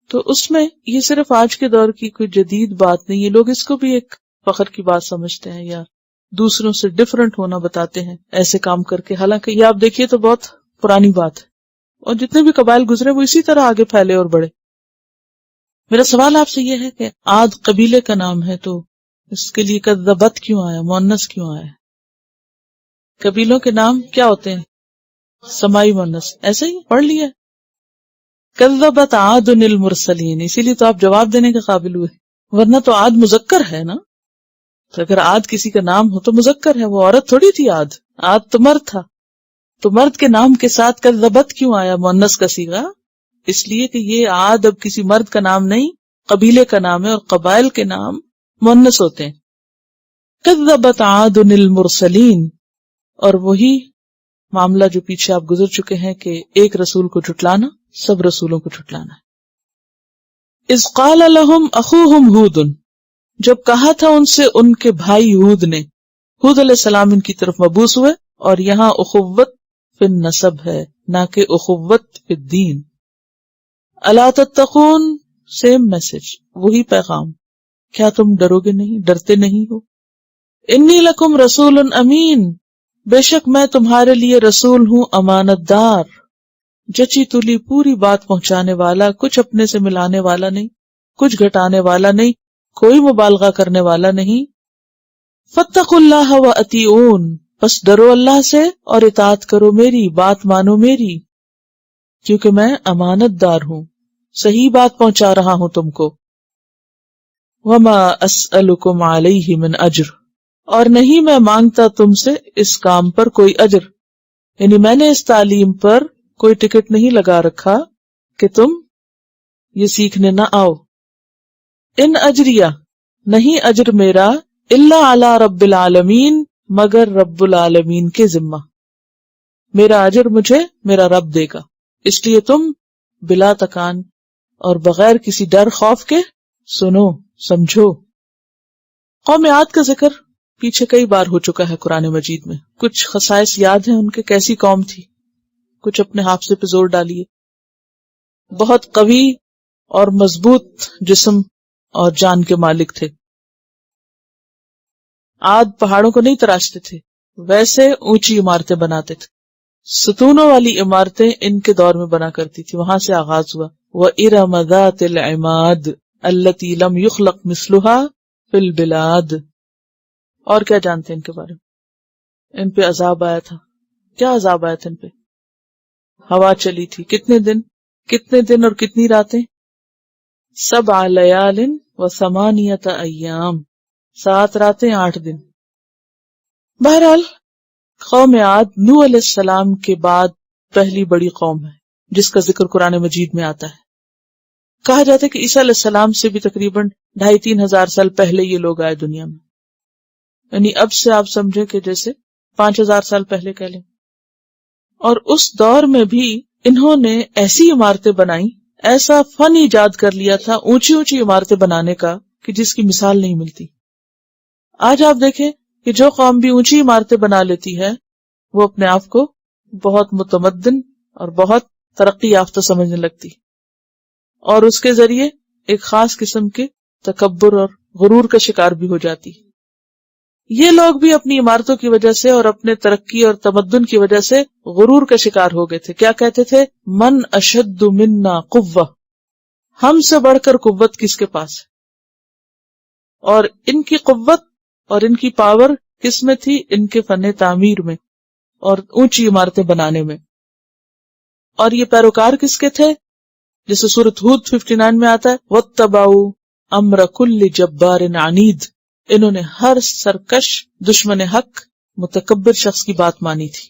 تو اس میں یہ صرف آج کے دور کی کوئی جدید بات نہیں ہے. لوگ اس کو بھی ایک فخر کی بات سمجھتے ہیں یا دوسروں سے ڈفرنٹ ہونا بتاتے ہیں ایسے کام کر کے. حالانکہ یہ آپ دیکھیے تو بہت پرانی بات ہے، اور جتنے بھی قبائل گزرے وہ اسی طرح آگے پھیلے اور بڑھے. میرا سوال آپ سے یہ ہے کہ عاد قبیلے کا نام ہے تو اس کے لیے کذبت کیوں آیا، مؤنث کیوں آیا؟ قبیلوں کے نام کیا ہوتے ہیں؟ سمائی مؤنث. ایسے ہی پڑھ لیا. کذبت عاد المرسلین، اسی لیے تو آپ جواب دینے کے قابل ہوئے، ورنہ تو عاد مذکر ہے نا. تو اگر عاد کسی کا نام ہو تو مذکر ہے، وہ عورت تھوڑی تھی. عاد تو مرد تھا. تو مرد کے نام کے ساتھ کذبت کیوں آیا مؤنث کا صیغہ؟ اس لیے کہ یہ عاد اب کسی مرد کا نام نہیں، قبیلے کا نام ہے، اور قبائل کے نام مؤنث ہوتے ہیں. کذبت عاد المرسلین، اور وہی معاملہ جو پیچھے آپ گزر چکے ہیں کہ ایک رسول کو جھٹلانا سب رسولوں کو جھٹلانا ہے. اذ قال لهم اخوهم ہود، جب کہا تھا ان سے ان کے بھائی ہود نے. ہود علیہ السلام ان کی طرف مبعوث ہوئے، اور یہاں اخوت فی النسب ہے نہ کہ اخوت فی الدین. الا تتقون، سیم میسج، وہی پیغام، کیا تم ڈرو گے نہیں، ڈرتے نہیں ہو. انی لکم رسول امین، بے شک میں تمہارے لیے رسول ہوں امانت دار، جچی تلی پوری بات پہنچانے والا، کچھ اپنے سے ملانے والا نہیں، کچھ گھٹانے والا نہیں، کوئی مبالغہ کرنے والا نہیں. فاتقوا اللہ واطیعون، بس ڈرو اللہ سے اور اطاعت کرو میری، بات مانو میری، کیونکہ میں امانت دار ہوں، صحیح بات پہنچا رہا ہوں تم کو. وما اسألکم علیہ من اجر، اور نہیں میں مانگتا تم سے اس کام پر کوئی اجر، یعنی میں نے اس تعلیم پر کوئی ٹکٹ نہیں لگا رکھا کہ تم یہ سیکھنے نہ آؤ. ان اجریہ، نہیں اجر میرا، الا علی رب العالمین، مگر رب العالمین کے ذمہ. میرا اجر مجھے میرا رب دے گا، اس لیے تم بلا تکان اور بغیر کسی ڈر خوف کے سنو سمجھو. قوم عاد کا ذکر پیچھے کئی بار ہو چکا ہے قرآن مجید میں. کچھ خصائص یاد ہیں ان کے، کیسی قوم تھی، کچھ اپنے حافظے پہ زور ڈالیے. بہت قوی اور مضبوط جسم اور جان کے مالک تھے. عاد پہاڑوں کو نہیں تراشتے تھے، ویسے اونچی عمارتیں بناتے تھے. ستونوں والی عمارتیں ان کے دور میں بنا کرتی تھی، وہاں سے آغاز ہوا. وَإِرَمَ ذَاتِ الْعِمَادِ الَّتِي لَمْ يُخْلَقْ مِثْلُهَا فِي الْبِلَادِ. اور کیا جانتے ہیں ان کے بارے میں؟ ان پہ عذاب آیا تھا. کیا عذاب آیا تھا ان پہ؟ ہوا چلی تھی کتنے دن؟ کتنے دن اور کتنی راتیں؟ 7 لیال و 8 ایام، 7 راتیں 8 دن۔ بہرحال قوم عاد نوح علیہ السلام کے بعد پہلی بڑی قوم ہے جس کا ذکر قرآن مجید میں آتا ہے۔ کہا جاتا ہے کہ عیسیٰ علیہ السلام سے بھی تقریباً 2500 ہزار سال پہلے یہ لوگ آئے دنیا میں، یعنی اب سے آپ سمجھے کہ جیسے 5000 سال پہلے کہہ لیں۔ اور اس دور میں بھی انہوں نے ایسی عمارتیں بنائیں، ایسا فن ایجاد کر لیا تھا اونچی اونچی عمارتیں بنانے کا کہ جس کی مثال نہیں ملتی۔ آج آپ دیکھیں کہ جو قوم بھی اونچی عمارتیں بنا لیتی ہے وہ اپنے آپ کو بہت متمدن اور بہت ترقی یافتہ سمجھنے لگتی، اور اس کے ذریعے ایک خاص قسم کے تکبر اور غرور کا شکار بھی ہو جاتی۔ یہ لوگ بھی اپنی عمارتوں کی وجہ سے اور اپنے ترقی اور تمدن کی وجہ سے غرور کا شکار ہو گئے تھے۔ کیا کہتے تھے؟ من اشد منا قوہ، ہم سے بڑھ کر قوت کس کے پاس ہے؟ اور ان کی قوت اور ان کی پاور کس میں تھی؟ ان کے فن تعمیر میں اور اونچی عمارتیں بنانے میں۔ اور یہ پیروکار کس کے تھے؟ جیسے سورۃ ہود 59 میں آتا ہے وَاتَّبَعُوا أَمْرَ كُلِّ جَبَّارٍ عَنِيدٍ، انہوں نے ہر سرکش دشمن حق متکبر شخص کی بات مانی تھی،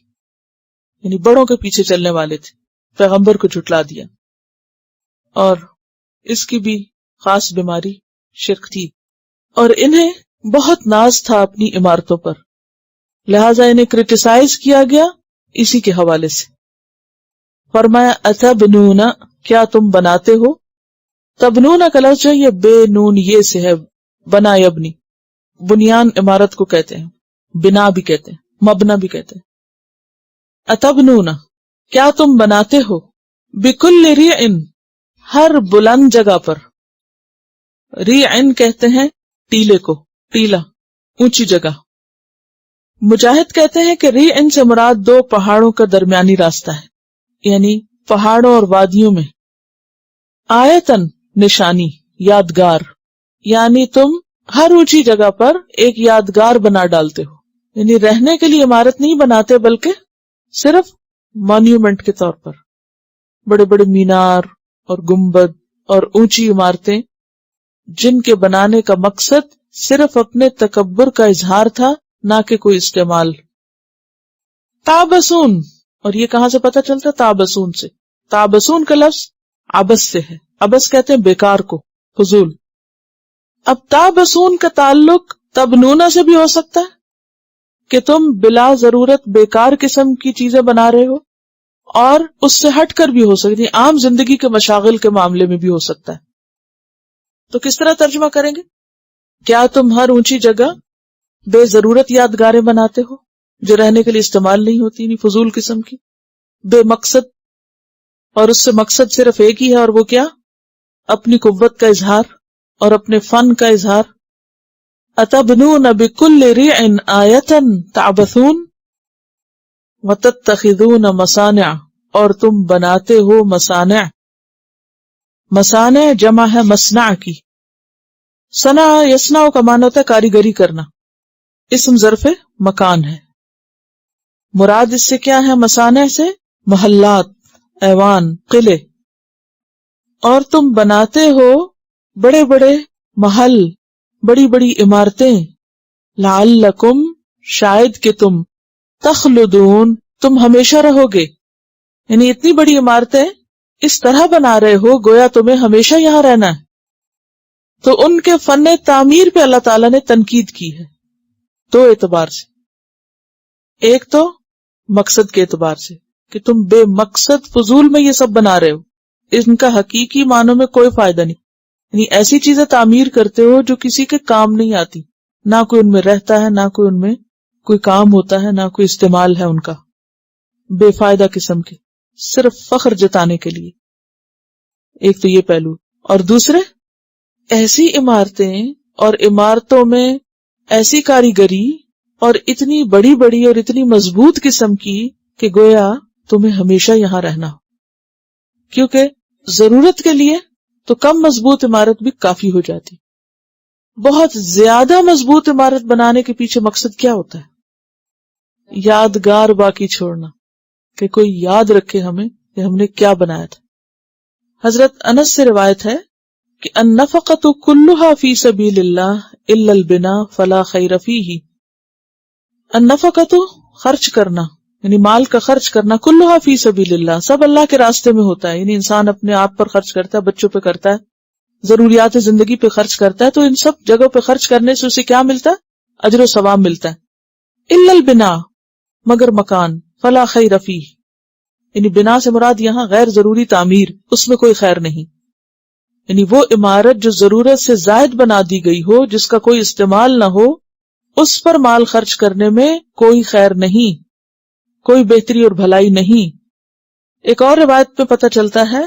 یعنی بڑوں کے پیچھے چلنے والے تھے، پیغمبر کو جھٹلا دیا۔ اور اس کی بھی خاص بیماری شرک تھی، اور انہیں بہت ناز تھا اپنی عمارتوں پر، لہذا انہیں کرٹیسائز کیا گیا اسی کے حوالے سے۔ فرمایا اتبنون، کیا تم بناتے ہو؟ تبنون کا لفظ جو ہے یہ بے نون یہ سے ہے، بنا یبنی، بنیان عمارت کو کہتے ہیں، بنا بھی کہتے ہیں، مبنا بھی کہتے ہیں۔ اتبنون، کیا تم بناتے ہو؟ بکل ریعن، ہر بلند جگہ پر، ریعن کہتے ہیں ٹیلے کو، ٹیلا اونچی جگہ۔ مجاہد کہتے ہیں کہ ریعن سے مراد 2 پہاڑوں کا درمیانی راستہ ہے، یعنی پہاڑوں اور وادیوں میں۔ آیتن نشانی، یادگار، یعنی تم ہر اونچی جگہ پر ایک یادگار بنا ڈالتے ہو، یعنی رہنے کے لیے عمارت نہیں بناتے بلکہ صرف مانیومنٹ کے طور پر، بڑے بڑے مینار اور گنبد اور اونچی عمارتیں جن کے بنانے کا مقصد صرف اپنے تکبر کا اظہار تھا، نہ کہ کوئی استعمال۔ تابسون، اور یہ کہاں سے پتہ چلتا؟ تابسون سے۔ تابسون کا لفظ عبث سے ہے، عبث کہتے ہیں بیکار کو، فضول۔ اب تابسون کا تعلق تبنونا سے بھی ہو سکتا ہے کہ تم بلا ضرورت بیکار قسم کی چیزیں بنا رہے ہو، اور اس سے ہٹ کر بھی ہو سکتی ہے، عام زندگی کے مشاغل کے معاملے میں بھی ہو سکتا ہے۔ تو کس طرح ترجمہ کریں گے؟ کیا تم ہر اونچی جگہ بے ضرورت یادگاریں بناتے ہو جو رہنے کے لیے استعمال نہیں ہوتی، یعنی فضول قسم کی، بے مقصد، اور اس سے مقصد صرف ایک ہی ہے، اور وہ کیا؟ اپنی قوت کا اظہار اور اپنے فن کا اظہار۔ اتبنون بکل ریعن آیتن تعبثون وتتخذون مصانع، اور تم بناتے ہو مصانع۔ مصانع جمع ہے مصنع کی۔ صنع یصنع کا معنی ہوتا ہے کاریگری کرنا، اسم ظرف مکان ہے۔ مراد اس سے کیا ہے؟ مصانع سے محلات، ایوان، قلعے۔ اور تم بناتے ہو بڑے بڑے محل، بڑی بڑی عمارتیں، لعلکم، شاید کہ تم، تخلدون، تم ہمیشہ رہو گے، یعنی اتنی بڑی عمارتیں اس طرح بنا رہے ہو گویا تمہیں ہمیشہ یہاں رہنا ہے۔ تو ان کے فن تعمیر پہ اللہ تعالیٰ نے تنقید کی ہے 2 اعتبار سے۔ ایک تو مقصد کے اعتبار سے کہ تم بے مقصد فضول میں یہ سب بنا رہے ہو، ان کا حقیقی معنوں میں کوئی فائدہ نہیں، یعنی ایسی چیزیں تعمیر کرتے ہو جو کسی کے کام نہیں آتی، نہ کوئی ان میں رہتا ہے، نہ کوئی ان میں کوئی کام ہوتا ہے، نہ کوئی استعمال ہے ان کا، بے فائدہ قسم کے، صرف فخر جتانے کے لیے۔ ایک تو یہ پہلو، اور دوسرے ایسی عمارتیں اور عمارتوں میں ایسی کاریگری اور اتنی بڑی بڑی اور اتنی مضبوط قسم کی کہ گویا تمہیں ہمیشہ یہاں رہنا ہو، کیونکہ ضرورت کے لیے تو کم مضبوط عمارت بھی کافی ہو جاتی، بہت زیادہ مضبوط عمارت بنانے کے پیچھے مقصد کیا ہوتا ہے؟ یادگار باقی چھوڑنا، کہ کوئی یاد رکھے ہمیں کہ ہم نے کیا بنایا تھا۔ حضرت انس سے روایت ہے کہ النفقۃ کلھا فی سبیل اللہ الا البناء فلا خیر فیہ. النفقۃ خرچ کرنا یعنی مال کا خرچ کرنا، کلھا فی سبیل اللہ سب اللہ کے راستے میں ہوتا ہے، یعنی انسان اپنے آپ پر خرچ کرتا ہے، بچوں پہ کرتا ہے، ضروریات زندگی پہ خرچ کرتا ہے، تو ان سب جگہوں پہ خرچ کرنے سے اسے کیا ملتا ہے؟ اجر و ثواب ملتا ہے. الا البناء مگر مکان، فلا خیر فیہ یعنی بنا سے مراد یہاں غیر ضروری تعمیر، اس میں کوئی خیر نہیں. یعنی وہ عمارت جو ضرورت سے زائد بنا دی گئی ہو، جس کا کوئی استعمال نہ ہو، اس پر مال خرچ کرنے میں کوئی خیر نہیں، کوئی بہتری اور بھلائی نہیں. ایک اور روایت پہ پتہ چلتا ہے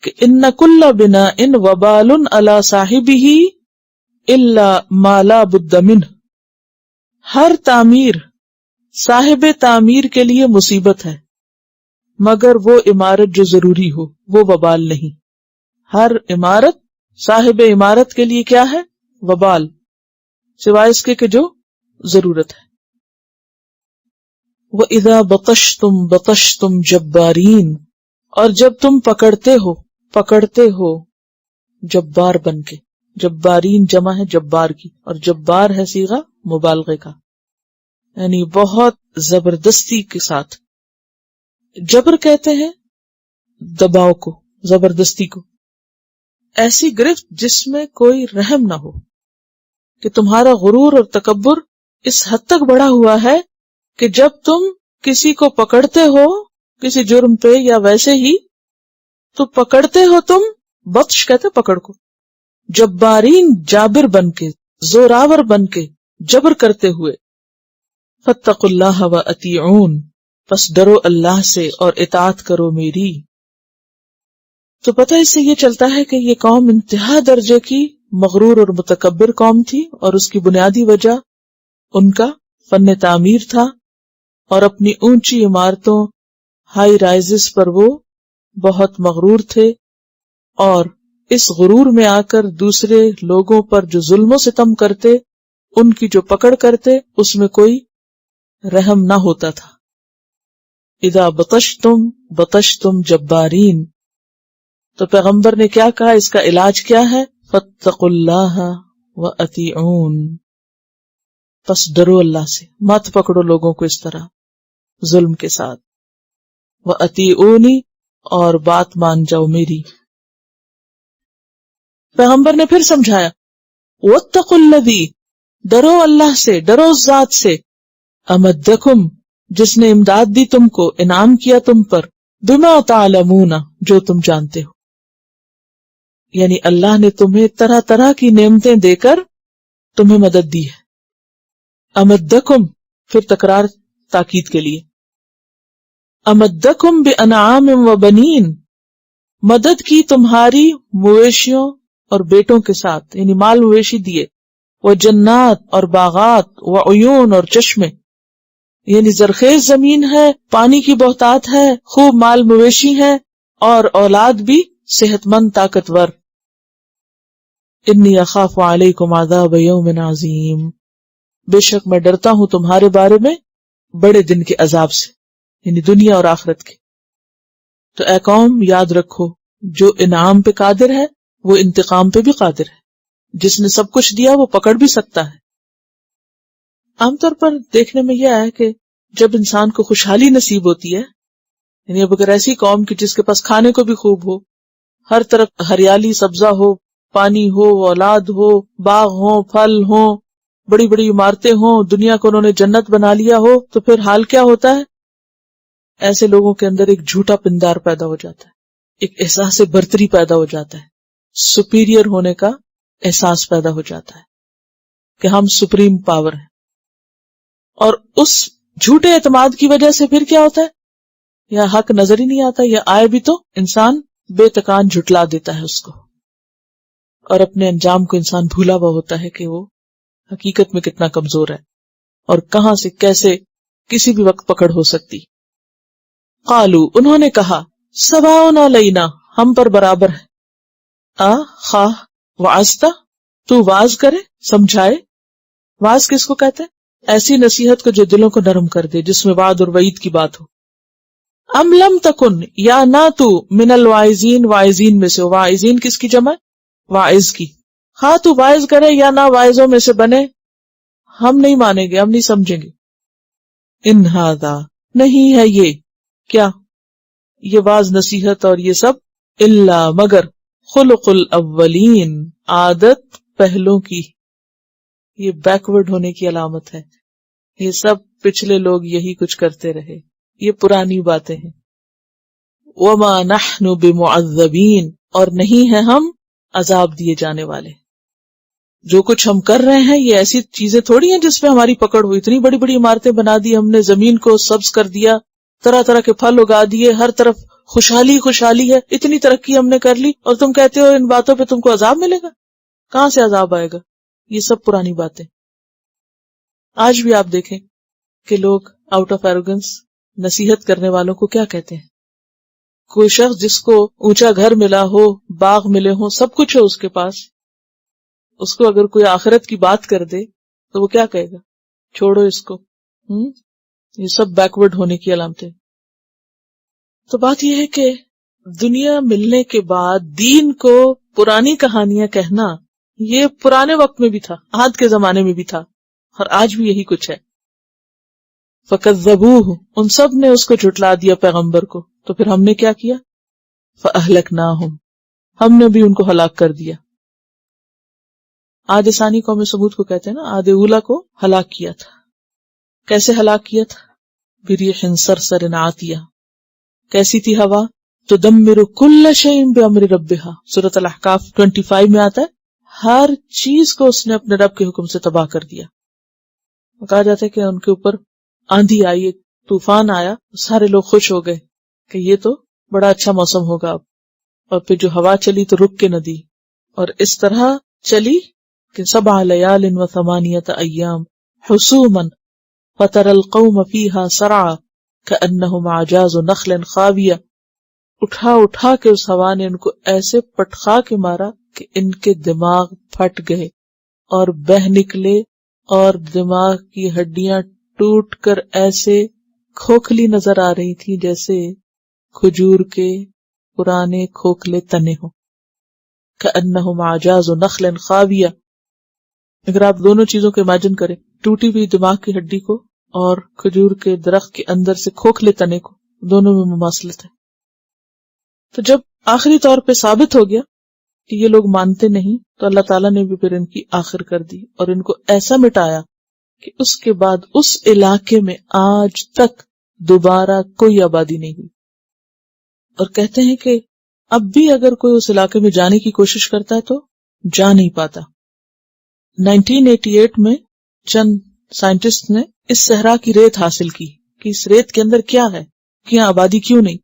کہ ان کل بناء وبال علی صاحبہ الا ما لا بد منہ، ہر تعمیر صاحب تعمیر کے لیے مصیبت ہے مگر وہ عمارت جو ضروری ہو، وہ وبال نہیں. ہر عمارت صاحب عمارت کے لیے کیا ہے؟ وبال، سوائے اس کے کہ جو ضرورت ہے. وَإِذَا بَطَشْتُمْ بَطَشْتُمْ جَبَّارِينَ، اور جب تم پکڑتے ہو جبار بن کے. جبارین جمع ہے جبار کی، اور جبار ہے صیغہ مبالغے کا، یعنی بہت زبردستی کے ساتھ. جبر کہتے ہیں دباؤ کو، زبردستی کو، ایسی گرفت جس میں کوئی رحم نہ ہو، کہ تمہارا غرور اور تکبر اس حد تک بڑھا ہوا ہے کہ جب تم کسی کو پکڑتے ہو کسی جرم پہ یا ویسے ہی، تو پکڑتے ہو تم، بطش کہتے پکڑ کو، جبارین جابر بن کے، زوراور بن کے، جبر کرتے ہوئے. فاتقوا اللہ واطیعون، پس ڈرو اللہ سے اور اطاعت کرو میری. تو پتہ اس سے یہ چلتا ہے کہ یہ قوم انتہا درجے کی مغرور اور متکبر قوم تھی، اور اس کی بنیادی وجہ ان کا فن تعمیر تھا، اور اپنی اونچی عمارتوں ہائی رائزز پر وہ بہت مغرور تھے، اور اس غرور میں آ کر دوسرے لوگوں پر جو ظلم و ستم کرتے، ان کی جو پکڑ کرتے، اس میں کوئی رحم نہ ہوتا تھا. اذا بطشتم بطشتم جبارین. تو پیغمبر نے کیا کہا؟ اس کا علاج کیا ہے؟ فاتقوا اللہ واطیعون، پس ڈرو اللہ سے، مت پکڑو لوگوں کو اس طرح ظلم کے ساتھ. واطیعونی، اور بات مان جاؤ میری. پیغمبر نے پھر سمجھایا، واتقوا الذی، ڈرو اللہ سے، ڈرو اس ذات سے، امدکم، جس نے امداد دی تم کو، انعام کیا تم پر، بما تعلمون، جو تم جانتے ہو. یعنی اللہ نے تمہیں طرح طرح کی نعمتیں دے کر تمہیں مدد دی ہے. امدکم، پھر تکرار تاکید کے لیے، امدکم بانعام وبنین، مدد کی تمہاری مویشیوں اور بیٹوں کے ساتھ، یعنی مال مویشی دیے، وجنات، اور باغات، وعیون، اور چشمے، یعنی زرخیز زمین ہے، پانی کی بہتات ہے، خوب مال مویشی ہے، اور اولاد بھی صحت مند طاقتور. انی اخاف علیکم عذاب یوم عظیم، بے شک میں ڈرتا ہوں تمہارے بارے میں بڑے دن کے عذاب سے، یعنی دنیا اور آخرت کے. تو اے قوم یاد رکھو، جو انعام پہ قادر ہے وہ انتقام پہ بھی قادر ہے. جس نے سب کچھ دیا وہ پکڑ بھی سکتا ہے. عام طور پر دیکھنے میں یہ ہے کہ جب انسان کو خوشحالی نصیب ہوتی ہے، یعنی اب اگر ایسی قوم کی جس کے پاس کھانے کو بھی خوب ہو، ہر طرف ہریالی سبزہ ہو، پانی ہو، اولاد ہو، باغ ہوں، پھل ہوں، بڑی بڑی عمارتیں ہوں، دنیا کو انہوں نے جنت بنا لیا ہو، تو پھر حال کیا ہوتا ہے؟ ایسے لوگوں کے اندر ایک جھوٹا پندار پیدا ہو جاتا ہے، ایک احساس برتری پیدا ہو جاتا ہے، سپیریئر ہونے کا احساس پیدا ہو جاتا ہے کہ ہم سپریم پاور ہیں. اور اس جھوٹے اعتماد کی وجہ سے پھر کیا ہوتا ہے؟ یا حق نظر ہی نہیں آتا، یا آئے بھی تو انسان بے تکان جھٹلا دیتا ہے اس کو، اور اپنے انجام کو انسان بھولا ہوا ہوتا ہے کہ وہ حقیقت میں کتنا کمزور ہے اور کہاں سے کیسے کسی بھی وقت پکڑ ہو سکتی. قالو، انہوں نے کہا، سواء علینا، ہم پر برابر ہے، خواہ وعظتا، تو واز کرے، سمجھائے. واز کس کو کہتے ہیں؟ ایسی نصیحت کو جو دلوں کو نرم کر دے، جس میں وعد اور وعید کی بات ہو. ام لم تکن یا نہ تو من الواعظین واعظین میں سے. واعظین کس کی جمع؟ واعظ کی. ہاں تو واعظ کرے یا نہ واعظوں میں سے بنے، ہم نہیں مانیں گے، ہم نہیں سمجھیں گے. ان ھذا نہیں ہے یہ کیا، یہ واعظ نصیحت اور یہ سب، الا مگر خلق الاولین عادت پہلوں کی. یہ بیکورڈ ہونے کی علامت ہے. یہ سب پچھلے لوگ یہی کچھ کرتے رہے، یہ پرانی باتیں ہیں. وما نحن بمعذبین اور نہیں ہیں ہم عذاب دیے جانے والے. جو کچھ ہم کر رہے ہیں یہ ایسی چیزیں تھوڑی ہیں جس پہ ہماری پکڑ ہوئی. اتنی بڑی بڑی عمارتیں بنا دی ہم نے، زمین کو سبز کر دیا، طرح طرح کے پھل اگا دیے، ہر طرف خوشحالی خوشحالی ہے، اتنی ترقی ہم نے کر لی، اور تم کہتے ہو ان باتوں پہ تم کو عذاب ملے گا. کہاں سے عذاب آئے گا؟ یہ سب پرانی باتیں. آج بھی آپ دیکھیں کہ لوگ آؤٹ آف ایروگنس نصیحت کرنے والوں کو کیا کہتے ہیں. کوئی شخص جس کو اونچا گھر ملا ہو، باغ ملے ہوں، سب کچھ ہو اس کے پاس، اس کو اگر کوئی آخرت کی بات کر دے تو وہ کیا کہے گا؟ چھوڑو اس کو. یہ سب بیکورڈ ہونے کی علامتیں. تو بات یہ ہے کہ دنیا ملنے کے بعد دین کو پرانی کہانیاں کہنا یہ پرانے وقت میں بھی تھا، عاد کے زمانے میں بھی تھا، اور آج بھی یہی کچھ ہے. فَكَذَّبُوهُ ان سب نے اس کو جھٹلا دیا پیغمبر کو، تو پھر ہم نے کیا کیا؟ فَأَهْلَكْنَاهُمْ ہم نے بھی ان کو ہلاک کر دیا. عاد ثانی قوم ثمود کو کہتے ہیں نا، عاد اولا کو ہلاک کیا تھا. کیسے ہلاک کیا تھا؟ بِرِيحٍ صَرْصَرٍ عَاتِيَةٍ کیسی تھی ہوا؟ تُدَمِّرُ كُلَّ شَيْءٍ بِأَمْرِ رَبِّهَا سورۃ الاحقاف 25 میں آتا ہے، ہر چیز کو اس نے اپنے رب کے حکم سے تباہ کر دیا. کہا جاتا ہے کہ ان کے اوپر آندھی آئی، ایک طوفان آیا، سارے لوگ خوش ہو گئے کہ یہ تو بڑا اچھا موسم ہوگا اب. اور پھر جو ہوا چلی تو رک کے نہ دی، اور اس طرح چلی کہ 7 لیال و 8 ایام حسوما فتر القوم فیہا سرعا کأنہم اعجاز نخل خاویہ. اٹھا اٹھا کے اس ہوا نے ان کو ایسے پٹخا کے مارا کہ ان کے دماغ پھٹ گئے اور بہہ نکلے، اور دماغ کی ہڈیاں ٹوٹ کر ایسے کھوکھلی نظر آ رہی تھی جیسے کھجور کے پرانے کھوکھلے تنے ہوں. کأنہم اعجاز نخل خاویہ. اگر آپ دونوں چیزوں کو امیجن کریں، ٹوٹی ہوئی دماغ کی ہڈی کو اور کھجور کے درخت کے اندر سے کھوکھلے تنے کو، دونوں میں مماثلت ہے. تو جب آخری طور پہ ثابت ہو گیا کہ یہ لوگ مانتے نہیں، تو اللہ تعالیٰ نے بھی پھر ان کی آخر کر دی اور ان کو ایسا مٹایا کہ اس کے بعد اس علاقے میں آج تک دوبارہ کوئی آبادی نہیں ہوئی. اور کہتے ہیں کہ اب بھی اگر کوئی اس علاقے میں جانے کی کوشش کرتا ہے تو جا نہیں پاتا. 1988 میں چند سائنٹسٹ نے اس صحرا کی ریت حاصل کی کہ اس ریت کے اندر کیا ہے، کہ یہاں آبادی کیوں نہیں.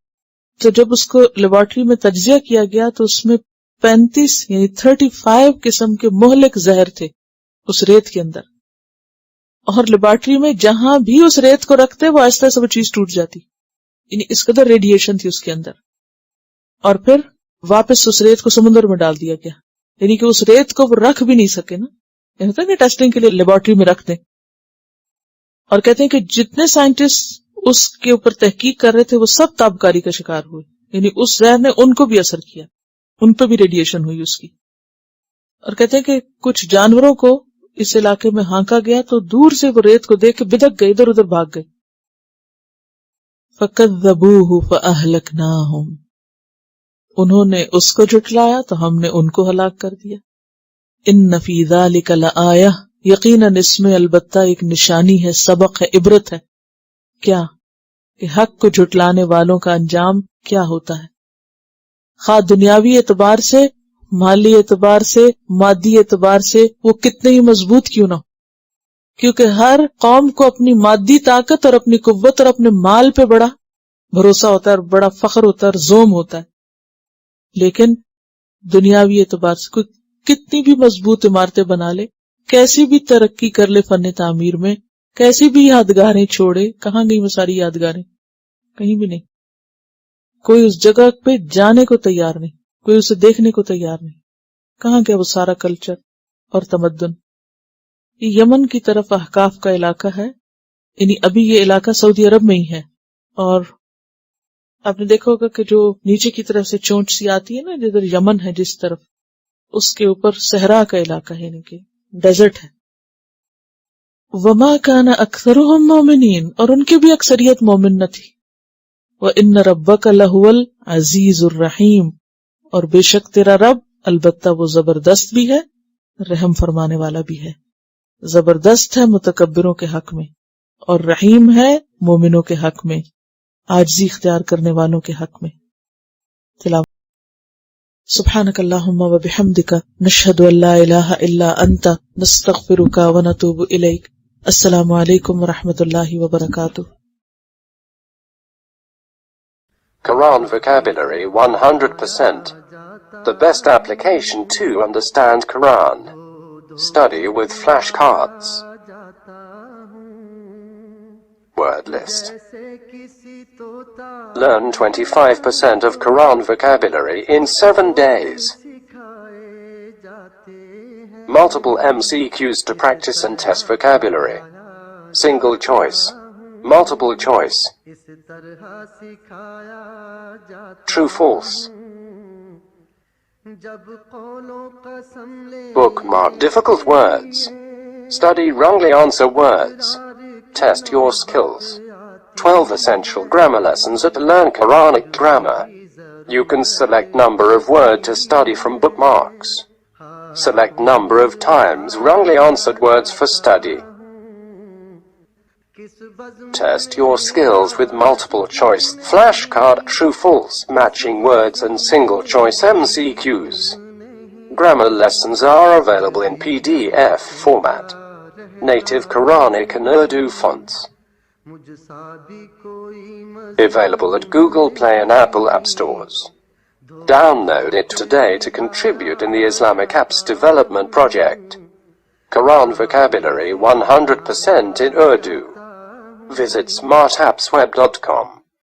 تو جب اس کو لیبارٹری میں تجزیہ کیا گیا تو اس میں 35 یعنی 35 قسم کے مہلک زہر تھے اس ریت کے اندر. اور لیبارٹری میں جہاں بھی اس ریت کو رکھتے وہ آہستہ سے وہ چیز ٹوٹ جاتی، یعنی اس قدر ریڈیشن تھی اس کے اندر. اور پھر واپس اس ریت کو سمندر میں ڈال دیا گیا، یعنی کہ اس ریت کو وہ رکھ بھی نہیں سکے نا. یہ ہوتا ہے کہ ٹیسٹنگ کے لیے لیبارٹری میں رکھ دیں. اور کہتے ہیں کہ جتنے سائنٹسٹ اس کے اوپر تحقیق کر رہے تھے وہ سب تابکاری کا شکار ہوئے، یعنی اس زہر نے ان کو بھی اثر کیا، ان پہ بھی ریڈیشن ہوئی اس کی. اور کہتے ہیں کہ کچھ جانوروں کو اس علاقے میں ہانکا گیا تو دور سے وہ ریت کو دیکھ کے بدک گئے، ادھر ادھر بھاگ گئے. فَكَذَّبُوهُ فَأَهْلَكْنَاهُمْ انہوں نے اس کو جھٹلایا تو ہم نے ان کو ہلاک کر دیا. ان فی ذلک لآیہ یقیناً اس میں البتہ ایک نشانی ہے، سبق ہے، عبرت ہے. کیا؟ کہ حق کو جھٹلانے والوں کا انجام کیا ہوتا ہے، خواہ دنیاوی اعتبار سے، مالی اعتبار سے، مادی اعتبار سے وہ کتنے ہی مضبوط کیوں نہ ہو. کیونکہ ہر قوم کو اپنی مادی طاقت اور اپنی قوت اور اپنے مال پہ بڑا بھروسہ ہوتا ہے اور بڑا فخر ہوتا ہے اور زوم ہوتا ہے. لیکن دنیاوی اعتبار سے کوئی کتنی بھی مضبوط عمارتیں بنا لے، کیسی بھی ترقی کر لے فن تعمیر میں، کیسی بھی یادگاریں چھوڑے، کہاں گئی وہ ساری یادگاریں؟ کہیں بھی نہیں. کوئی اس جگہ پہ جانے کو تیار نہیں، کوئی اسے دیکھنے کو تیار نہیں. کہاں گیا وہ سارا کلچر اور تمدن؟ یہ یمن کی طرف احقاف کا علاقہ ہے، یعنی ابھی یہ علاقہ سعودی عرب میں ہی ہے، اور آپ نے دیکھا ہوگا کہ جو نیچے کی طرف سے چونچ سی آتی ہے نا، جدھر یمن ہے جس طرف، اس کے اوپر صحرا کا علاقہ ہے، یعنی کہ ڈیزرٹ ہے. وما كان اکثرهم مومنین، اور ان کی بھی اکثریت مومن نہ تھی. وان ربک لہو العزیز الرحیم، اور بے شک تیرا رب البتہ وہ زبردست بھی ہے، رحم فرمانے والا بھی ہے. زبردست ہے متکبروں کے حق میں، اور رحیم ہے مومنوں کے حق میں، عاجزی اختیار کرنے والوں کے حق میں. تلاوت. سبحانک اللہم و بحمدک، نشہد ان لا الہ الا انت، نستغفرک و نتوب الیک. السلام علیکم ورحمۃ اللہ وبرکاتہ. Quran vocabulary 100%. The best application to understand Quran. Study with flashcards. Word list. Learn 25% of Quran vocabulary in 7 days. Multiple MCQs to practice and test vocabulary. Single choice. Multiple choice. True false. Bookmark difficult words. Study wrongly answer words. Test your skills. 12 essential grammar lessons at Learn Quranic Grammar. You can select number of word to study from bookmarks. Select number of times wrongly answered words for study. Test your skills with multiple choice flashcard, true false, matching words and single choice MCQs. Grammar lessons are available in PDF format. Native Quranic and Urdu fonts. Available at Google Play and Apple App Stores. Download it today to contribute in the Islamic Apps Development Project. Quran vocabulary 100% in Urdu. Visit smartappsweb.com.